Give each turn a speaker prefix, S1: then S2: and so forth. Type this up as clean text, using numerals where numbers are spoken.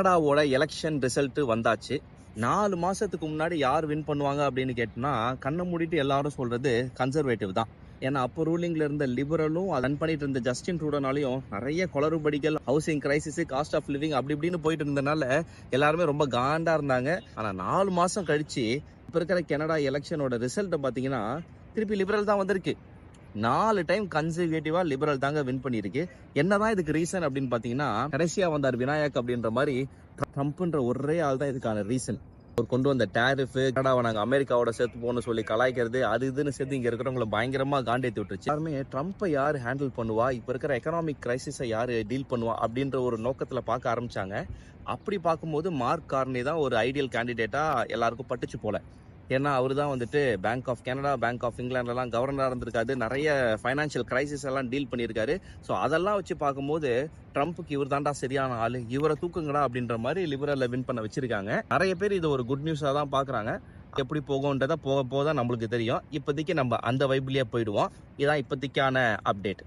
S1: கனடாவோட election result வந்தாச்சு. 4 மாசத்துக்கு முன்னாடி யார் வின் பண்ணுவாங்க அப்படின்னு கேட்டோம்னா, கண்ணை மூடிட்டு எல்லாரும் சொல்றது கன்சர்வேட்டிவ் தான். ஏன்னா அப்போ ரூலிங்ல இருந்த லிபரலும் ரன் பண்ணிட்டு இருந்த ஜஸ்டின் ட்ரூடோனாலையும் நிறைய குளறுபடிகள், housing crisis, cost of living அப்படி இப்படின்னு போயிட்டு இருந்தனால எல்லாருமே ரொம்ப காண்டா இருந்தாங்க. ஆனா 4 மாசம் கழிச்சு இப்ப இருக்கிற கனடா எலெக்ஷனோட ரிசல்ட் பாத்தீங்கன்னா திருப்பி லிபரல் தான் வந்திருக்கு. 4 டைம் கன்சர்வேட்டிவா லிபரல் தாங்க வின் பண்ணிருக்கு. என்னதான் இதுக்கு ரீசன் அப்படின்னு பாத்தீங்கன்னா, கடைசியா வந்தார் விநாயக் அப்படின்ற மாதிரி ட்ரம்ப்ன்ற ஒரே ஆள் தான் இதுக்கான ரீசன். அவர் கொண்டு வந்த டேரிஃப், கனடாவை நாங்க அமெரிக்காவோட சேர்த்து போகணும்னு சொல்லி கலாய்க்கிறது, அது இதுன்னு சேர்த்து இங்க இருக்கிறவங்களை பயங்கரமா காண்டேத்தி விட்டுருச்சு. யாருமே ட்ரம்ப்பை யார் ஹேண்டில் பண்ணுவா, இப்ப இருக்கிற எக்கனாமிக் கிரைசிஸை யாரு டீல் பண்ணுவா அப்படின்ற ஒரு நோக்கத்துல பார்க்க ஆரம்பிச்சாங்க. அப்படி பார்க்கும்போது மார்க் கார்னி தான் ஒரு ஐடியல் கேண்டிடேட்டா எல்லாருக்கும் பட்டுச்சு போல. ஏன்னா அவர் தான் வந்துட்டு bank of Canada, bank of இங்கிலாந்துலாம் கவர்னராக இருந்திருக்காரு, நிறைய ஃபைனான்சியல் கிரைசிஸ் எல்லாம் டீல் பண்ணியிருக்காரு. ஸோ அதெல்லாம் வச்சு பார்க்கும்போது ட்ரம்ப்புக்கு இவர் தாண்டா சரியான ஆள், இவரை தூக்குங்கடா அப்படின்ற மாதிரி லிபரல்ல வின் பண்ண வச்சிருக்காங்க. நிறைய பேர் இது ஒரு குட் நியூஸாக தான் பார்க்குறாங்க. எப்படி போகும்ன்றத போக போக தான் நம்மளுக்கு தெரியும். இப்போதைக்கு நம்ம அந்த வைப்லயே போயிடுவோம். இதான் இப்போதைக்கான அப்டேட்.